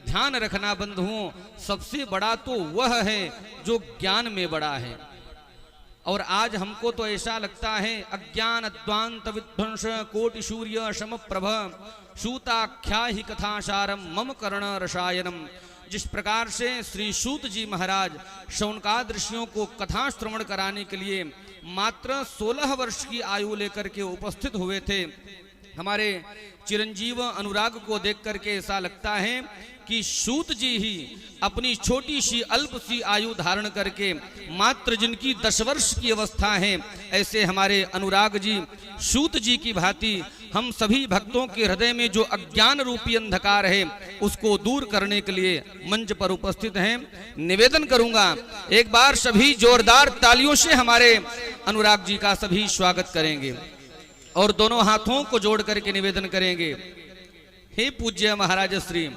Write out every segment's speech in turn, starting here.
ध्यान रखना बंधुओं, सबसे बड़ा तो वह है जो ज्ञान में बड़ा है। और आज हमको तो ऐसा लगता है अज्ञान अद्वांत विध्वंस कोटि सूर्य सम प्रभ सूताख्या ही कथासारम मम कर्ण रसायनम। जिस प्रकार से श्री सूत जी महाराज शौनकाद ऋषियों को कथा श्रवण कराने के लिए मात्र 16 वर्ष की आयु लेकर के उपस्थित हुए थे, हमारे चिरंजीव अनुराग को देख करके ऐसा लगता है कि सूत जी ही अपनी छोटी सी अल्प सी आयु धारण करके मात्र जिनकी 10 वर्ष की अवस्था है, ऐसे हमारे अनुराग जी सूत जी की भांति हम सभी भक्तों के हृदय में जो अज्ञान रूपी अंधकार है उसको दूर करने के लिए मंच पर उपस्थित हैं। निवेदन करूंगा एक बार सभी जोरदार तालियों से हमारे अनुराग जी का सभी स्वागत करेंगे और दोनों हाथों को जोड़ करके निवेदन करेंगे, हे पूज्य महाराज श्री,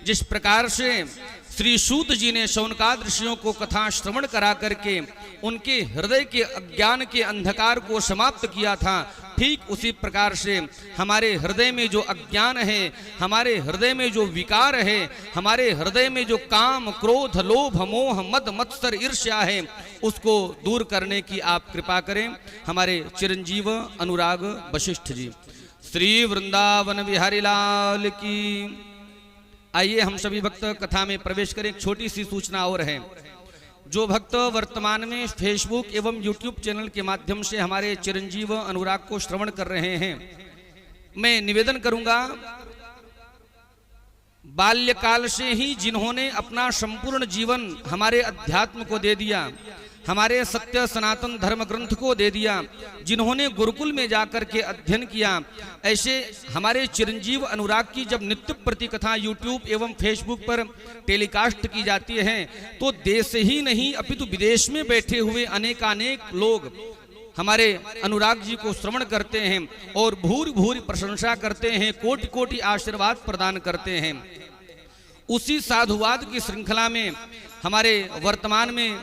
जिस प्रकार से श्री सूत जी ने शौनकाद ऋषियों को कथा श्रवण करा करके उनके हृदय के अज्ञान के अंधकार को समाप्त किया था, ठीक उसी प्रकार से हमारे हृदय में जो अज्ञान है, हमारे हृदय में जो विकार है, हमारे हृदय में जो काम क्रोध लोभ मोह मद मत्सर ईर्ष्या है, उसको दूर करने की आप कृपा करें। हमारे चिरंजीव अनुराग वशिष्ठ जी, श्री वृंदावन बिहारी लाल की। आइए हम सभी भक्त कथा में प्रवेश करें। एक छोटी सी सूचना और है, जो भक्त वर्तमान में फेसबुक एवं यूट्यूब चैनल के माध्यम से हमारे चिरंजीव अनुराग को श्रवण कर रहे हैं, मैं निवेदन करूंगा, बाल्यकाल से ही जिन्होंने अपना संपूर्ण जीवन हमारे अध्यात्म को दे दिया, हमारे सत्य सनातन धर्म ग्रंथ को दे दिया, जिन्होंने गुरुकुल में जाकर के अध्ययन किया, ऐसे हमारे चिरंजीव अनुराग की जब नित्य प्रति कथा यूट्यूब एवं फेसबुक पर टेलीकास्ट की जाती है तो देश ही नहीं अपितु विदेश में बैठे हुए अनेकानेक लोग हमारे अनुराग जी को श्रवण करते हैं और भूरि भूरि प्रशंसा करते हैं, कोटि कोटि आशीर्वाद प्रदान करते हैं। उसी साधुवाद की श्रृंखला में हमारे वर्तमान में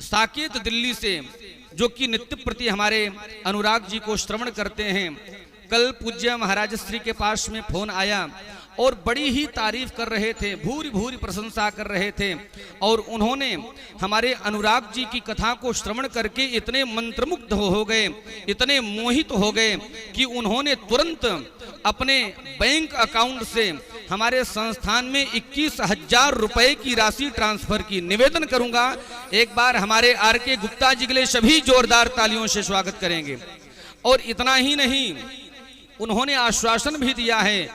साकेत दिल्ली से, जो कि नित्य प्रति हमारे अनुराग जी को श्रवण करते हैं, कल पूज्य महाराज श्री के पास में फोन आया और बड़ी ही तारीफ कर रहे थे, भूरि भूरि प्रशंसा कर रहे थे और उन्होंने हमारे अनुराग जी की कथा को श्रवण करके इतने मंत्रमुग्ध हो गए, इतने मोहित हो गए कि उन्होंने तुरंत अपने बैंक अकाउंट से हमारे संस्थान में 21,000 रुपए की राशि ट्रांसफर की। निवेदन करूंगा एक बार हमारे आर.के. गुप्ता जी के लिए सभी जोरदार तालियों से स्वागत करेंगे। और इतना ही नहीं, उन्होंने आश्वासन भी दिया है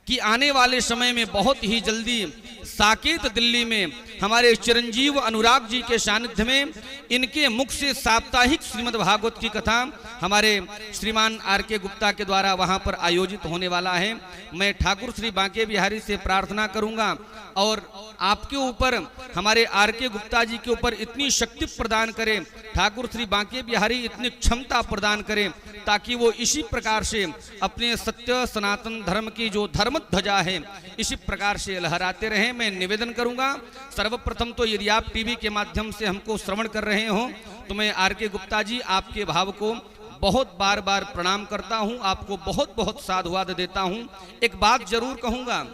कि आने वाले समय में बहुत ही जल्दी साकेत दिल्ली में हमारे चिरंजीव अनुराग जी के सानिध्य में इनके मुख से साप्ताहिक श्रीमद् भागवत की कथा हमारे श्रीमान आर.के. गुप्ता के द्वारा वहां पर आयोजित होने वाला है। मैं ठाकुर श्री बांके बिहारी से प्रार्थना करूंगा और आपके ऊपर, हमारे आर.के. गुप्ता जी के ऊपर इतनी शक्ति प्रदान करें, ठाकुर श्री बांके बिहारी इतनी क्षमता प्रदान करें ताकि वो इसी प्रकार से अपने सत्य सनातन धर्म की जो धर्म ध्वजा है इसी प्रकार से लहराते रहें। मैं निवेदन करूंगा, सर्वप्रथम तो यदि आप टीवी के माध्यम से हमको श्रवण कर रहे हो तो मैं आर.के. गुप्ता जी आपके भाव को बहुत बार बार प्रणाम करता हूं, आपको बहुत बहुत साधुवाद देता हूं। एक बात जरूर कहूंगा,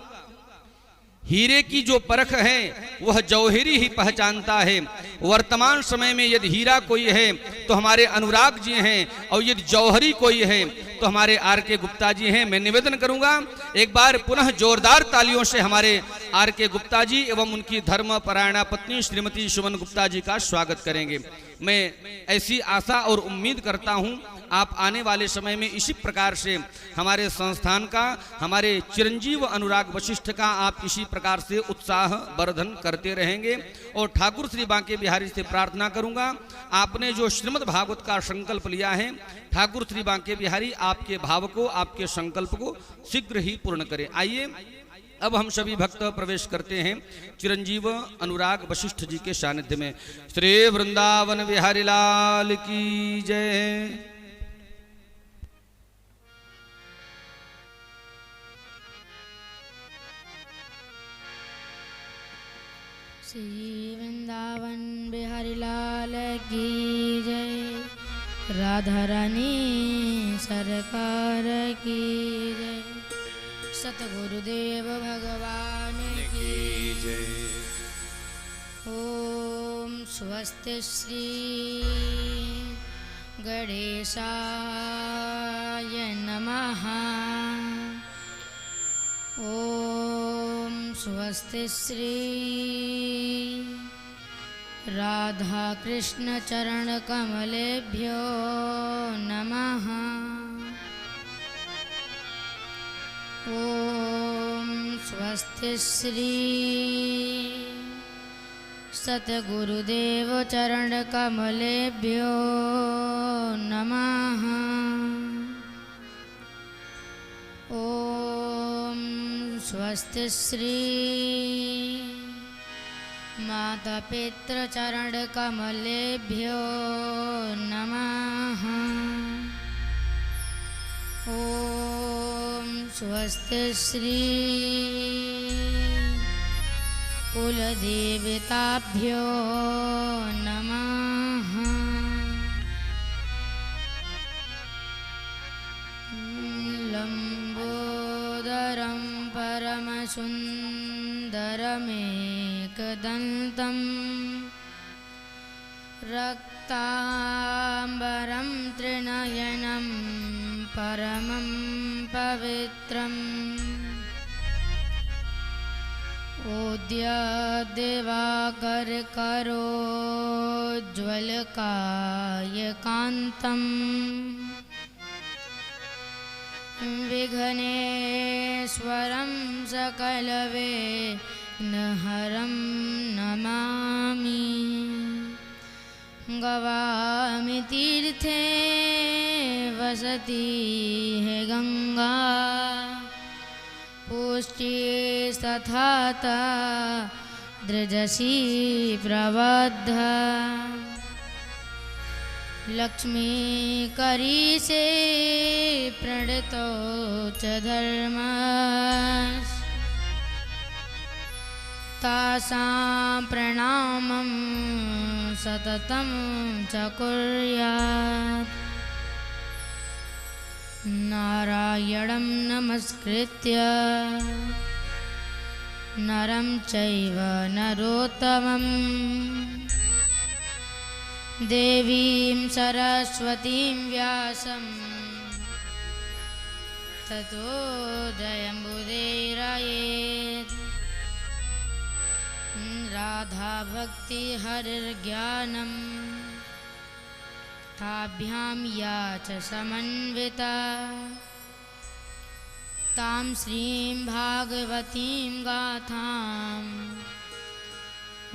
हीरे की जो परख है वह जौहरी ही पहचानता है। वर्तमान समय में यदि हीरा कोई है तो हमारे अनुराग जी हैं और यदि जौहरी कोई है तो हमारे आर.के. गुप्ता जी हैं। मैं निवेदन करूंगा एक बार पुनः जोरदार तालियों से हमारे आर.के. गुप्ता जी एवं उनकी धर्म परायणा पत्नी श्रीमती सुमन गुप्ता जी का स्वागत करेंगे। मैं ऐसी आशा और उम्मीद करता हूं आप आने वाले समय में इसी प्रकार से हमारे संस्थान का, हमारे चिरंजीव अनुराग वशिष्ठ का आप इसी प्रकार से उत्साह वर्धन करते रहेंगे। और ठाकुर श्री बांके बिहारी से प्रार्थना करूंगा, आपने जो श्रीमद् भागवत का संकल्प लिया है, ठाकुर श्री बांके बिहारी आपके भाव को, आपके संकल्प को शीघ्र ही पूर्ण करें। आइए अब हम सभी भक्त प्रवेश करते हैं चिरंजीव अनुराग वशिष्ठ जी के सानिध्य में। श्री वृंदावन बिहारी लाल की जय। श्री वृंदावन बिहारी लाल की जय, राधा रानी सरकार की जय। सतगुरुदेव भगवान की जय। ओम स्वस्ति श्री गणेशाय नमः। ओम स्वस्ति श्री राधा कृष्ण चरण कमलेभ्यो नमः। ओम स्वस्ति श्री सतगुरुदेव चरण कमलेभ्यो नमः। ओम स्वस्ति श्री माता पितृ चरण कमलेभ्यो नमः। ओम स्वस्ति श्री कुलदेवताभ्यो नमः। लंबोदरं परमसुन्दरमेकदन्तं रक्ताम्बरं त्रिनयनं परमं पवित्रम् उद्यद्दिवाकर करोज्ज्वलकायकान्तं विघ्नेश्वरं सकलविघ्नहरं नमामि। गवामि तीर्थे वसति है गंगा पुष्टिस्तथा दृजसी प्रबद्ध लक्ष्मी करी से प्रणतो च धर्म तासां प्रणामं सततं च कुर्यात्। नारायणं नमस्कृत्य नरं चैव नरोत्तमं देवीं सरस्वतीं व्यासं ततो जयम्बुदीरयेत्। राधा भक्ति हरिर्ज्ञानं ताभ्यां या च समन्विता तां श्रीं भागवतीं गाथां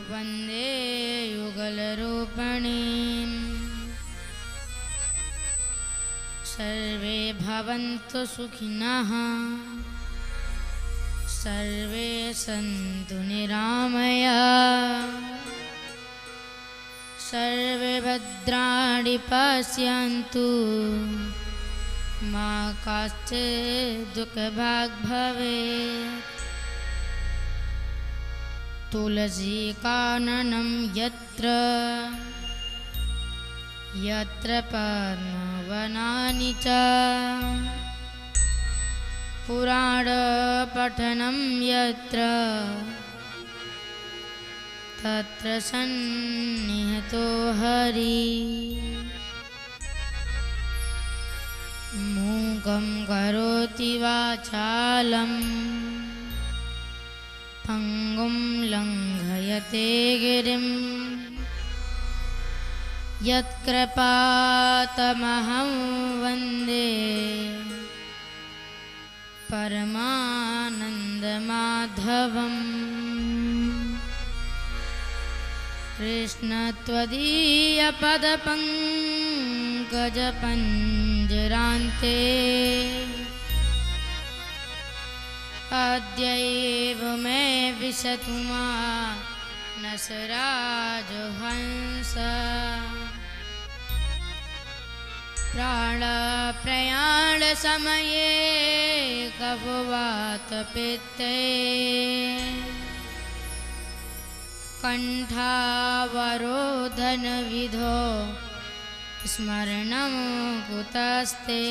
वन्दे युगलरूपिणीम्। सर्वे भवन्तु सुखिनः सर्वे सन्तु निरामयाः सर्वे भद्राणि पश्यन्तु मा कश्चित् दुःखभाग् भवेत्। तुलसीकाननं यत्र यत्र पद्मवनानि च पुराणपठनं यत्र तत्र सन्निहितो हरिः। मूकं करोति वाचालं पङ्गुं लङ्घयते गिरिं यत्कृपातमहं वन्दे परमानन्दमाधवम्। कृष्ण त्वदीयपदपङ्कजपञ्जरान्ते अद्यैव मे विशतु मानसराजहंस। प्राणप्रयाणसमये कफवातपित्ते कण्ठावरोधनविधौ स्मरणं कुतस्ते।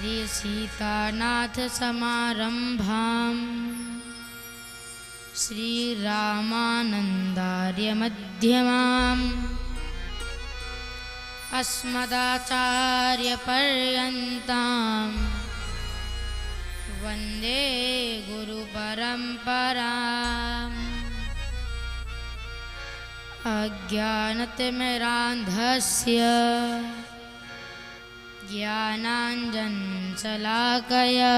श्री सीतानाथ समारंभाम् श्री रामानंदार्य मध्यमाम् अस्मदाचार्य पर्यन्ताम् वंदे गुरु परंपराम्। अज्ञानतिमिरान्धस्य ज्ञानाञ्जनशलाकया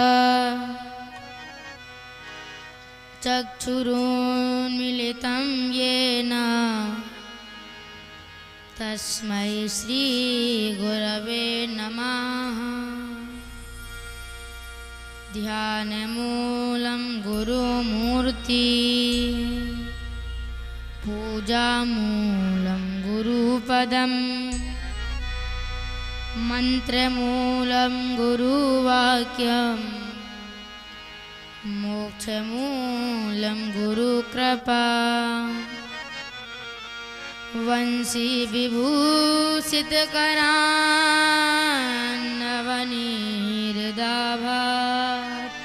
चक्षुरुन्मीलितं येन तस्मै श्री गुरवे नमः। ध्यानमूलं गुरुमूर्ति पूजामूलं गुरुपदम् मंत्रमूलं गुरुवाक्यम् मोक्षमूलं गुरुकृपा। वंशी विभूषितकरान्नवनीर्दाभात्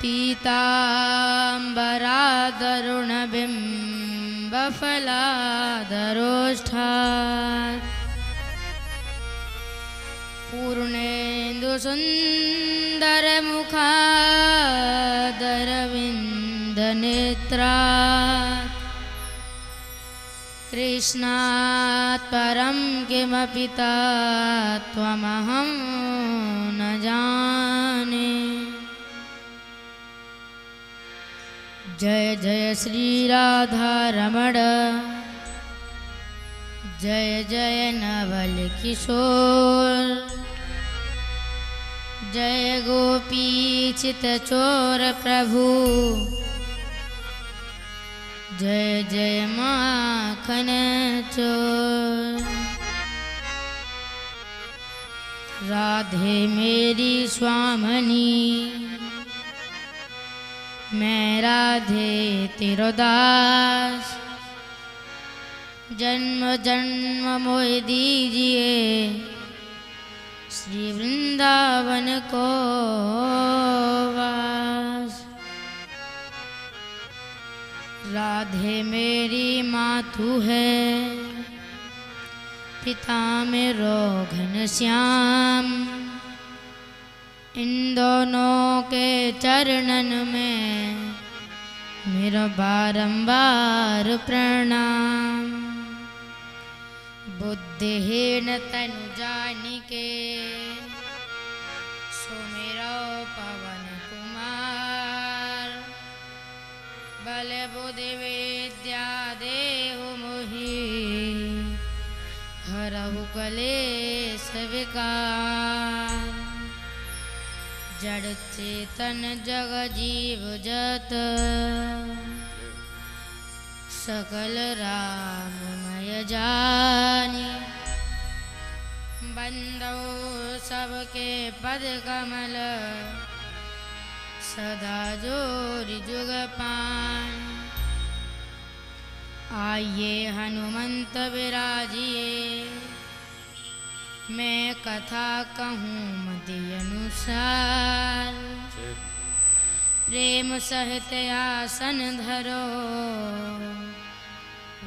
पीताम्बरादरुणबिम्बफलादरोष्ठात् पूर्णेन्दुसुन्दरमुखादरविन्दनेत्रात् कृष्णात् परं किमपि तत्त्वमहं न जाने। जय जय श्री राधा रमण जय जय नवल किशोर जय गोपी चितचोर प्रभु जय जय माखन चोर। राधे मेरी स्वामिनी मैं राधे तेरो दास जन्म जन्म मोह दीजिए श्री वृंदावन को वास। राधे मेरी मातु है पिता मेरो घनश्याम इन दोनों के चरणन में मेरा बारंबार प्रणाम। बुद्धिहीन तनु जानिके सुमिरो पवन कुमार बल बुद्धि विद्या देहु मोहि हरहु कलेश विकार। जड़ चेतन जग जीव जत सकल राममय जानी बंदो सबके पद कमल सदा जोरि जुग पान। आइए हनुमंत विराजिए मैं कथा कहूँ मति अनुसार। प्रेम सहित आसन धरो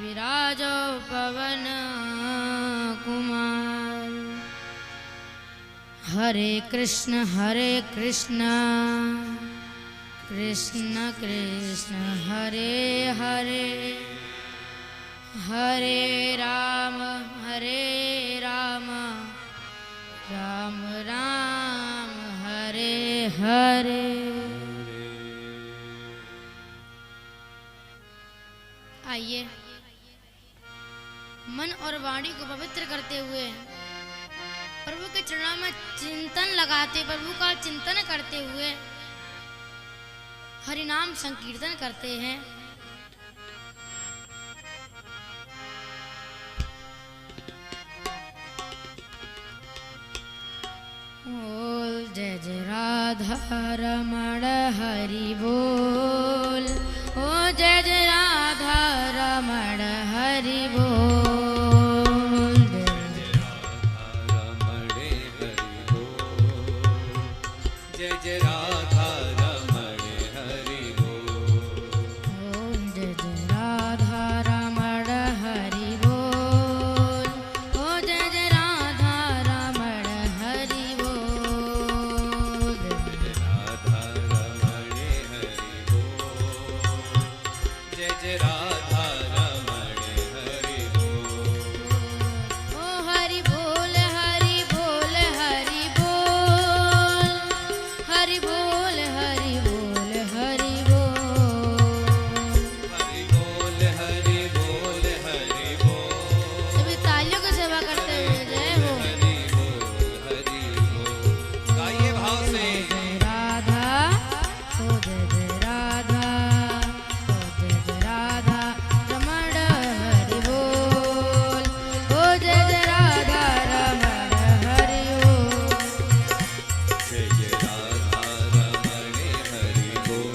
विराजो पवन कुमार। हरे कृष्ण कृष्ण कृष्ण हरे हरे हरे राम राम राम हरे हरे। आइए मन और वाणी को पवित्र करते हुए प्रभु के चरणों में चिंतन लगाते प्रभु का चिंतन करते हुए हरि नाम संकीर्तन करते हैं। बोल जय जय राधा रमण हरि बोल। ओ जय जय राधा रमण हरि बोल। जय जय राधा रमण हरि बोल। राधा रमण हरि बोल। ओम जय जय राधा रमण हरि बोल। ओ जय जय राधा रमण हरि बोल। राधा रमण हरि बोल। जय जय राधा रमण हरि बोल। ओ हरि बोल हरि बोल हरि बोल। हरि बोल हरि बोल हरि बोल। हरि बोल हरि बोल हरि बोल। सभी तालियों की सेवा करते हुए जय हो। हरि बोल हरि बोल। गाइए भाव से। जय राधा ओ जय जय राधा ओ जय जय राधा रमण हरि बोल। ओ जय जय राधा रमण हरि बोल। जय जय राधा रमण हरि बोल।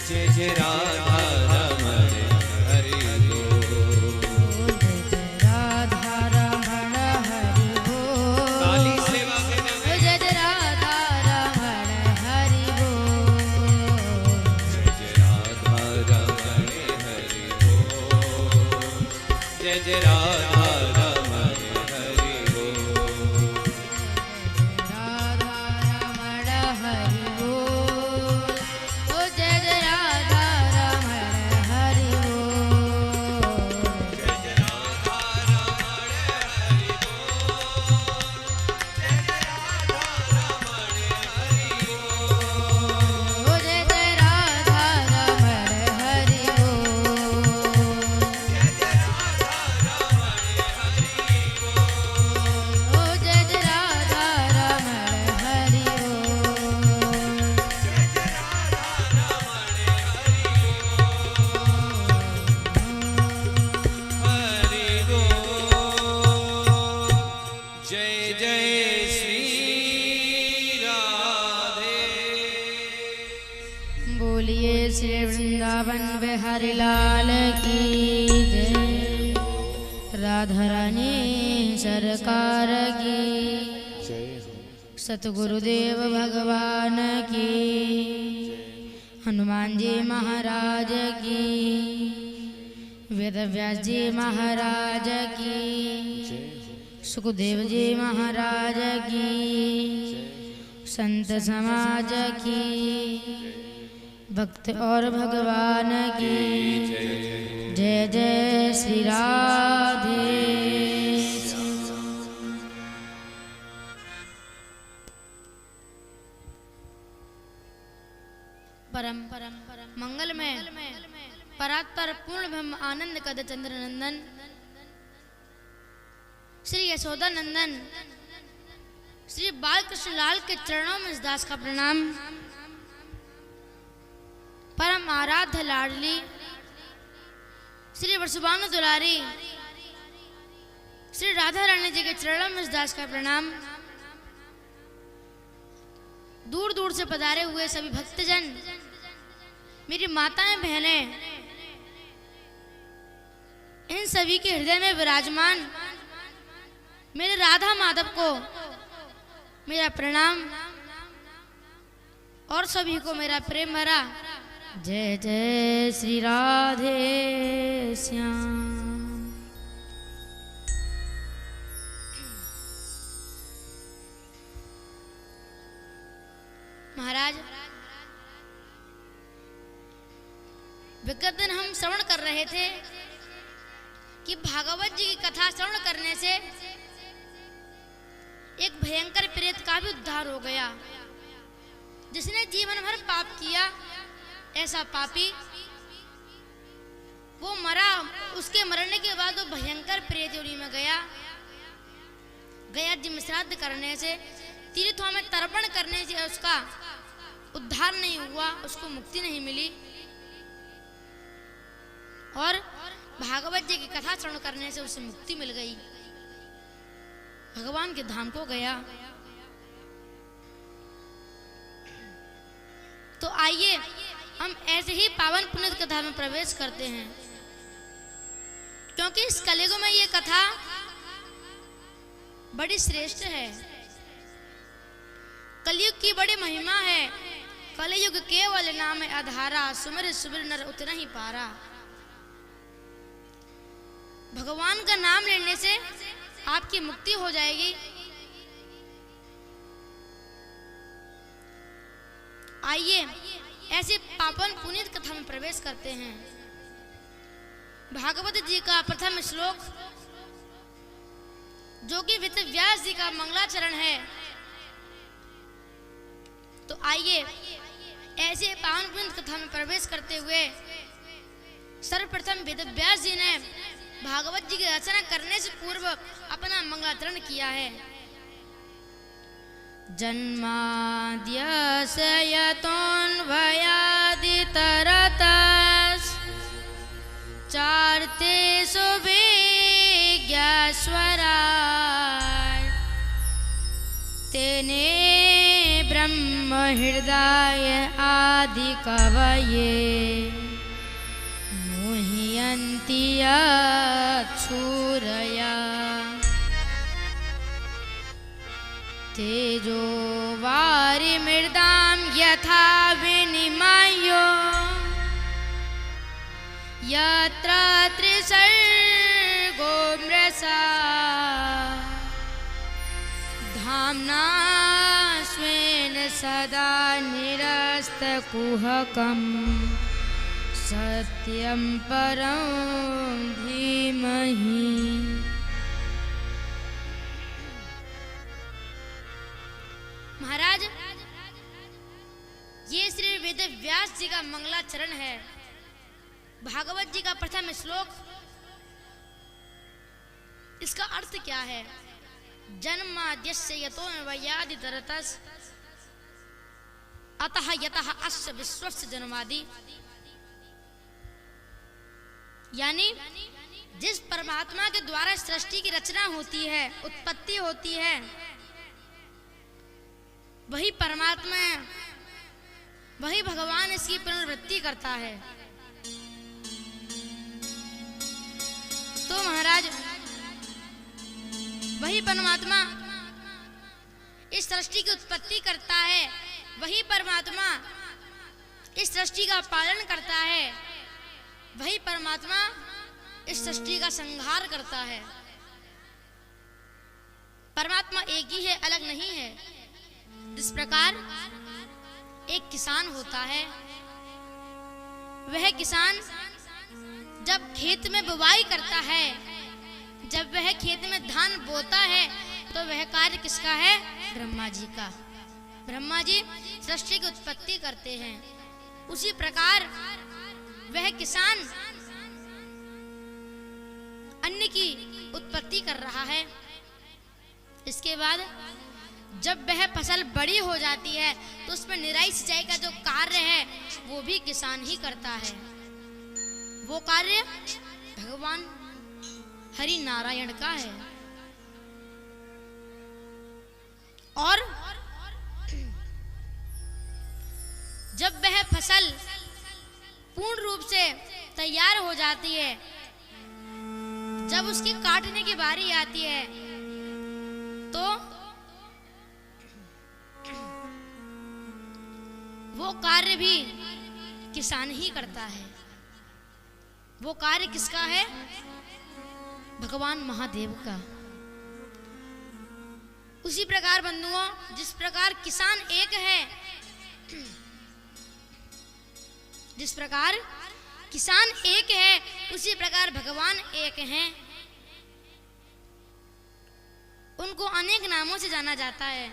जय जय राधा रमण हरि बोल। ओ जय जय राधा रमण हरि बोल। काली सेवा में ओ जय जय राधा रमण हरि बोल। जय जय राधा रमण हरि बोल। जय जय राधा रमण हरि बोल। राधा रमण हरि बोल। ओ जय जय राधा रमण हरि बोल। जय जय राधा रमण हरि बोल। जय जय राधा रमण हरि बोल। ओ जय जय राधा रमण हरि बोल। जय जय राधा रमण हरि बोल। ओ जय जय राधा रमण हरि बोल। जय जय राधा रमण हरि बोल। जय जय श्री राधे। बोलिए श्री वृंदावन बिहारी लाल की जय। राधा रानी सरकार की। सतगुरुदेव भगवान की। हनुमान जी महाराज की। वेदव्यास जी महाराज की। सुखदेव जी महाराज की। संत समाज की। भक्त और भगवान की जय जय श्री राधे। परम मंगलमय परात्पर पूर्ण ब्रह्म आनंद कद चंद्र नंदन श्री यशोदा नंदन श्री बाल कृष्ण लाल के चरणों में इस दास का प्रणाम। परम आराध्य लाडली श्री वसुभानु दुलारी श्री राधा रानी जी के चरणों में इस दास का प्रणाम। दूर दूर से पधारे हुए सभी भक्तजन, मेरी माताएं बहनें, इन सभी के हृदय में विराजमान मेरे राधा माधव को मेरा प्रणाम और सभी को मेरा प्रेम भरा जय जय श्री राधे श्याम। महाराज, विगत दिन हम श्रवण कर रहे थे कि भागवत जी की कथा श्रवण करने से एक भयंकर प्रेत का भी उद्धार हो गया। जिसने जीवन भर पाप किया, ऐसा पापी वो मरा, उसके मरने के बाद वो भयंकर प्रेत योनि में गया। गया जी में श्राद्ध करने से, तीर्थों में तर्पण करने से उसका उद्धार नहीं हुआ, उसको मुक्ति नहीं मिली। और भागवत जी की कथा श्रवण करने से उसे मुक्ति मिल गई, भगवान के धाम को गया। तो आइए हम ऐसे ही पावन पुण्य कथा में प्रवेश करते हैं, क्योंकि इस कलियुग में ये कथा बड़ी श्रेष्ठ है। कलयुग की बड़ी महिमा है। कलयुग केवल नाम आधारा, सुमिर सुमिर नर उतना ही पारा। भगवान का नाम लेने से आपकी मुक्ति हो जाएगी। आइए ऐसे पावन पुनीत कथा में प्रवेश करते हैं। भागवत जी का प्रथम श्लोक जो कि वेद व्यास जी का मंगलाचरण है। तो आइए ऐसे पावन पुनीत कथा में प्रवेश करते हुए सर्वप्रथम वेद व्यास जी ने भागवत जी की रचना करने से पूर्व अपना मंगलाचरण किया है। जन्माद्यस्य यतोऽन्वयादितरतश्च चार्तेषु विज्ञस्वराट् तेने ब्रह्म हृदय आदि कवये मुह्यन्ति यच्छूरया तेजो वारिमृदां यथा विनिमयो यत्र त्रिसर्गो मृषा धाम्ना स्वेन सदा निरस्तकुहकं सत्यं परं धीमहि। महाराज, ये श्री वेद व्यास जी का मंगलाचरण है। भागवत जी का प्रथम श्लोक, इसका अर्थ क्या है? जन्माद्यस्य यतोऽन्वयादितरतश्च अतः यतः अस्य विश्वस्य जन्मादि। यानी जिस परमात्मा के द्वारा सृष्टि की रचना होती है, उत्पत्ति होती है, वही परमात्मा, वही भगवान इसकी पुनर्वृत्ति करता है। तो महाराज, वही परमात्मा इस सृष्टि की उत्पत्ति करता है, वही परमात्मा इस सृष्टि का पालन करता है, वही परमात्मा इस सृष्टि का संहार करता है। परमात्मा एक ही है, अलग नहीं है। जिस प्रकार एक किसान होता है, वह किसान जब खेत में बुवाई करता है, जब वह खेत में धान बोता है, तो वह कार्य किसका है? ब्रह्मा जी का। ब्रह्मा जी सृष्टि की उत्पत्ति करते हैं। उसी प्रकार वह किसान अन्न की उत्पत्ति कर रहा है। इसके बाद जब वह फसल बड़ी हो जाती है तो उसमें निराई सिंचाई का जो कार्य है वो भी किसान ही करता है। वो कार्य भगवान हरि नारायण का है। और जब वह फसल पूर्ण रूप से तैयार हो जाती है, जब उसकी काटने की बारी आती है, तो वो कार्य भी किसान ही करता है। वो कार्य किसका है? भगवान महादेव का। उसी प्रकार बंधुओं, जिस प्रकार किसान एक है, जिस प्रकार किसान एक है, उसी प्रकार भगवान एक हैं। उनको अनेक नामों से जाना जाता है।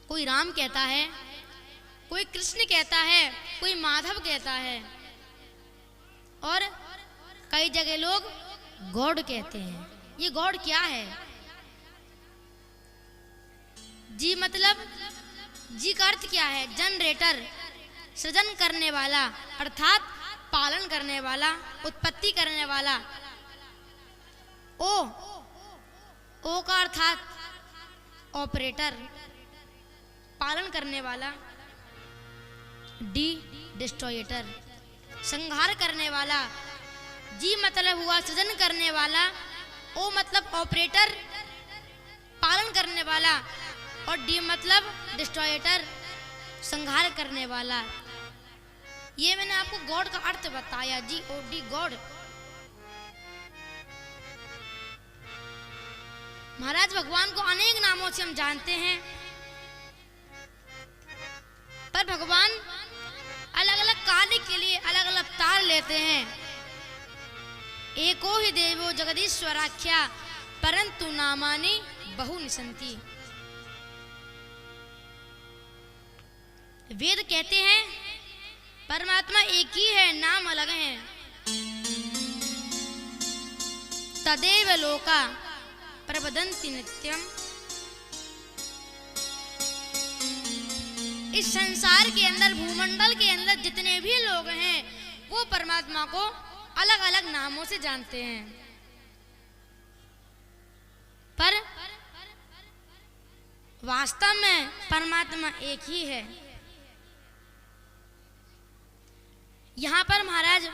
कोई राम कहता है, कोई कृष्ण कहता है, कोई माधव कहता है, और कई जगह लोग गॉड कहते हैं। ये गॉड क्या है? जी मतलब, जी का अर्थ क्या है? जनरेटर, सृजन करने वाला, अर्थात पालन करने वाला, उत्पत्ति करने वाला। ओ का अर्थात ऑपरेटर, पालन करने वाला। डी डिस्ट्रॉयर, संहार करने वाला। जी मतलब हुआ सृजन करने वाला। ओ मतलब ऑपरेटर, पालन करने वाला। और डी मतलब डिस्ट्रॉयर, संहार करने वाला। ये मैंने आपको गॉड का अर्थ बताया, GOD गॉड। महाराज भगवान को अनेक नामों से हम जानते हैं, पर भगवान अलग अलग कार्य के लिए अलग अलग अवतार लेते हैं। एको ही देवो जगदीश्वराख्या परंतु नामानि बहुनि सन्ति। वेद कहते हैं परमात्मा एक ही है, नाम अलग हैं। तदेव लोका प्रवदन्ति नित्यम। इस संसार के अंदर, भूमंडल के अंदर जितने भी लोग हैं वो परमात्मा को अलग अलग नामों से जानते हैं, पर वास्तव में परमात्मा एक ही है। यहां पर महाराज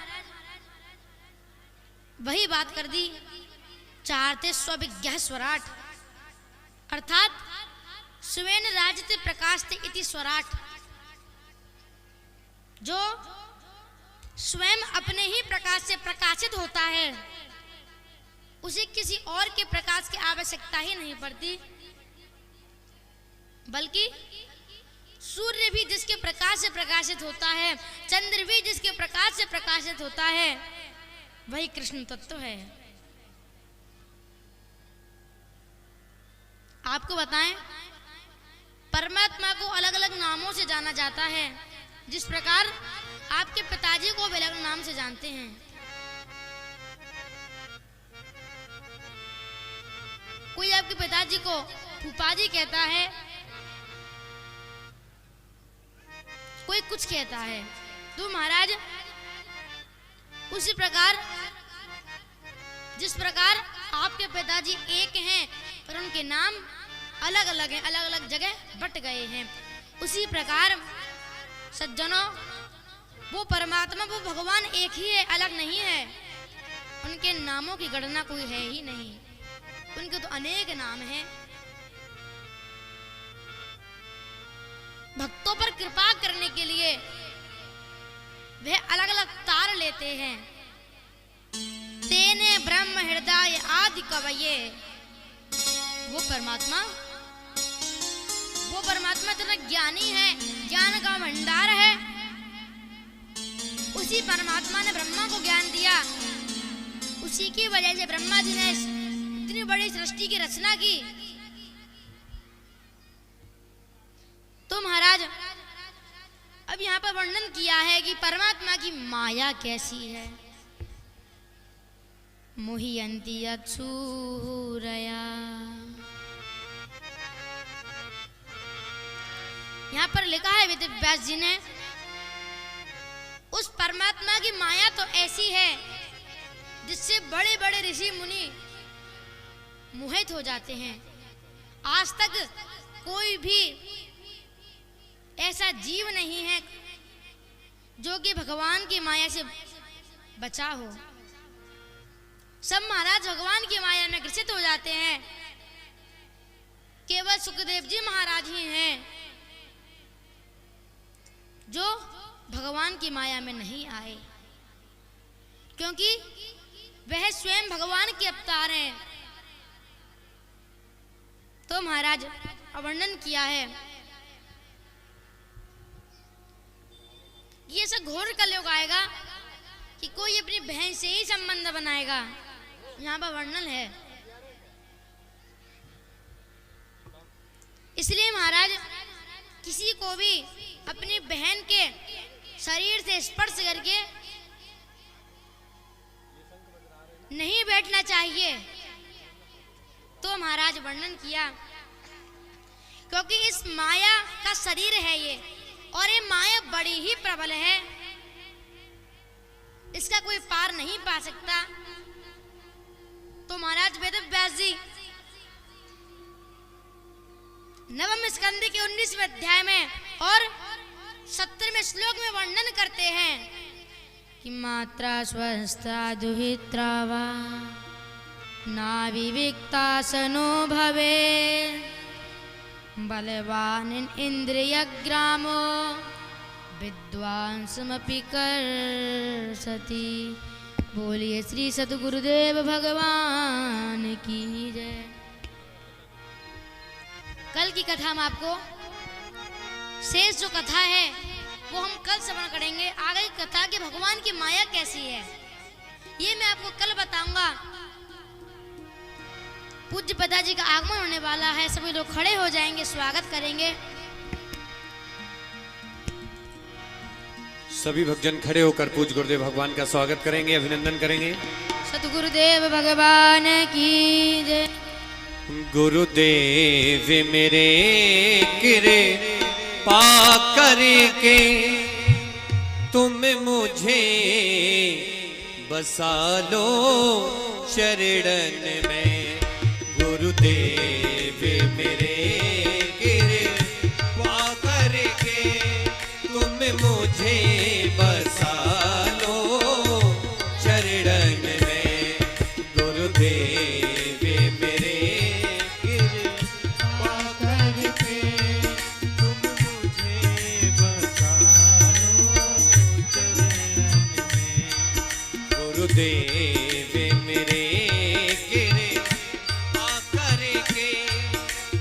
वही बात कर दी, चाहते स्वविज्ञ स्वराट, अर्थात स्वेन राजते प्रकाशते इति स्वराट। जो स्वयं अपने ही प्रकाश से प्रकाशित होता है, उसे किसी और के प्रकाश की आवश्यकता ही नहीं पड़ती, बल्कि सूर्य भी जिसके प्रकाश से प्रकाशित होता है, चंद्र भी जिसके प्रकाश से प्रकाशित होता है, वही कृष्ण तत्व है। आपको बताएं, परमात्मा को अलग अलग नामों से जाना जाता है, जिस प्रकार आपके पिताजी को भी अलग नाम से जानते हैं। कोई आपके पिताजी को फूफाजी कहता है, कोई कुछ कहता है। तो महाराज उसी प्रकार जिस प्रकार आपके पिताजी एक हैं पर उनके नाम अलग अलग हैं, अलग अलग जगह बट गए हैं, उसी प्रकार सज्जनों वो परमात्मा, वो भगवान एक ही है, अलग नहीं है। उनके नामों की गणना कोई है ही नहीं, उनके तो अनेक नाम हैं। भक्तों पर कृपा करने के लिए वह अलग अलग तार लेते हैं। तेने ब्रह्म हृदय आदि कवये, वो परमात्मा इतना ज्ञानी है, ज्ञान का भंडार है। उसी परमात्मा ने ब्रह्मा को ज्ञान दिया, उसी की वजह से ब्रह्मा जी ने इतनी बड़ी सृष्टि की रचना की। तो महाराज अब यहाँ पर वर्णन किया है कि परमात्मा की माया कैसी है। मोहियन्ति अक्षूरया, यहाँ पर लिखा है वेद व्यास जी ने, उस परमात्मा की माया तो ऐसी है जिससे बड़े बड़े ऋषि मुनि मोहित हो जाते हैं। आज तक कोई भी ऐसा जीव नहीं है जो कि भगवान की माया से बचा हो। सब महाराज भगवान की माया में ग्रसित हो जाते हैं। केवल सुखदेव जी महाराज ही हैं जो भगवान की माया में नहीं आए, क्योंकि वह स्वयं भगवान के अवतार हैं। तो महाराज वर्णन किया है, ये सब घोर कलयुग आएगा कि कोई अपनी बहन से ही संबंध बनाएगा। यहाँ पर वर्णन है। इसलिए महाराज किसी को भी अपनी बहन के शरीर से स्पर्श करके नहीं बैठना चाहिए। तो महाराज वर्णन किया, क्योंकि इस माया का शरीर है ये, और ये माया बड़ी ही प्रबल है, इसका कोई पार नहीं पा सकता। तो महाराज वेद व्यास जी नवम स्कंद के 19वें अध्याय में और 17वें श्लोक में वर्णन करते हैं कि मात्रा स्वस्था दुहित्रा वा ना विविक्ता सनो भवे बलवान इंद्रियग्रामो विद्वांसमपि कर्षति। बोलिए श्री सद्गुरुदेव भगवान की जय। कल की कथा हम आपको शेष जो कथा है वो हम कल श्रवण करेंगे। आगे की कथा कि भगवान की माया कैसी है ये मैं आपको कल बताऊंगा। पूज्य पिताजी का आगमन होने वाला है, सभी लोग खड़े हो जाएंगे, स्वागत करेंगे। सभी भक्तजन खड़े होकर पूज्य गुरुदेव भगवान का स्वागत करेंगे, अभिनंदन करेंगे। सतगुरुदेव भगवान की जय। गुरुदेव मेरे किरे पा करके तुम मुझे बसा लो शरणन में। गुरुदेव मेरे कृपा करके तुम मुझे बसा लो शरणन में। गुरुदेव मेरे कृपा करके तुम मुझे बसा लो शरणन में। गुरुदेव मेरे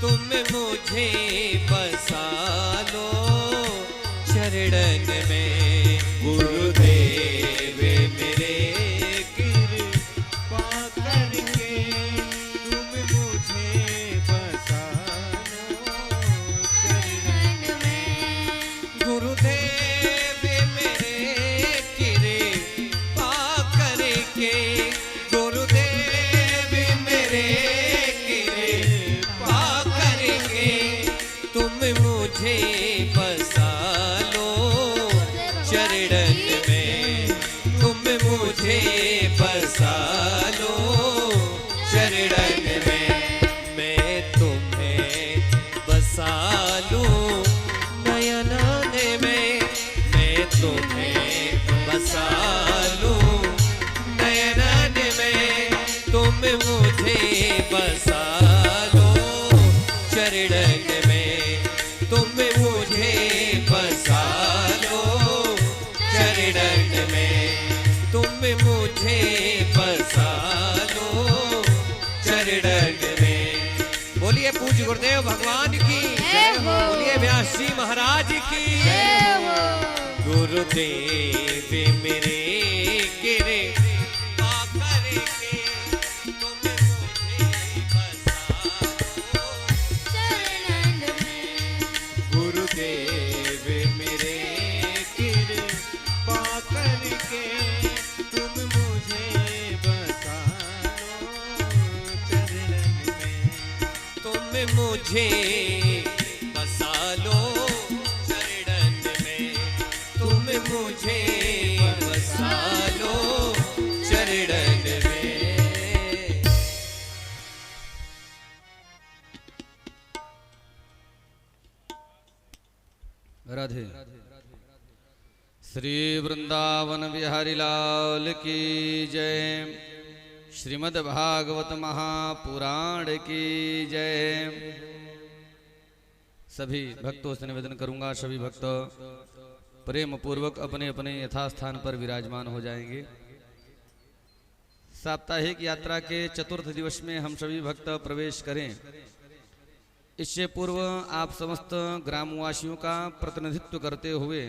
तुम मुझे बसा लो शरणन में। गुरुदेव मेरे कृपा करके तुम मुझे बसा लो शरणन में। गुरुदेव मेरे कृपा करके गुरुदेव मेरे तुम मुझे बसा लो शरणन में। तुम मुझे बसा लो शरणन में। मैं तुम्हें बसा लूं नयनन में। मैं तुम्हें बसा लूं नयनन में। तुम मुझे बसा लो शरणन में। तुम मुझे बसा लो शरणन में। तुम मुझे बसा लो शरणन में। बोलिए पूज्य गुरुदेव भगवान की जय हो। बोलिए व्यास जी महाराज की जय हो। गुरुदेव मेरे किरे गुरुदेव मेरे कृपा करके तुम मुझे बसा लो चरणन में। तुम मुझे बसा लो शरणन में। तुम मुझे बसा लो शरणन में। राधे। श्री वृंदावन बिहारी लाल की जय। श्रीमद् भागवत महापुराण की जय। सभी भक्तों से निवेदन करूंगा, सभी भक्त प्रेम पूर्वक अपने अपने यथास्थान पर विराजमान हो जाएंगे। साप्ताहिक यात्रा के चतुर्थ दिवस में हम सभी भक्त प्रवेश करें। इससे पूर्व आप समस्त ग्रामवासियों का प्रतिनिधित्व करते हुए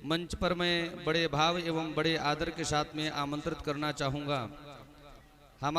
मंच पर मैं बड़े भाव एवं बड़े आदर के साथ में आमंत्रित करना चाहूँगा। हमारे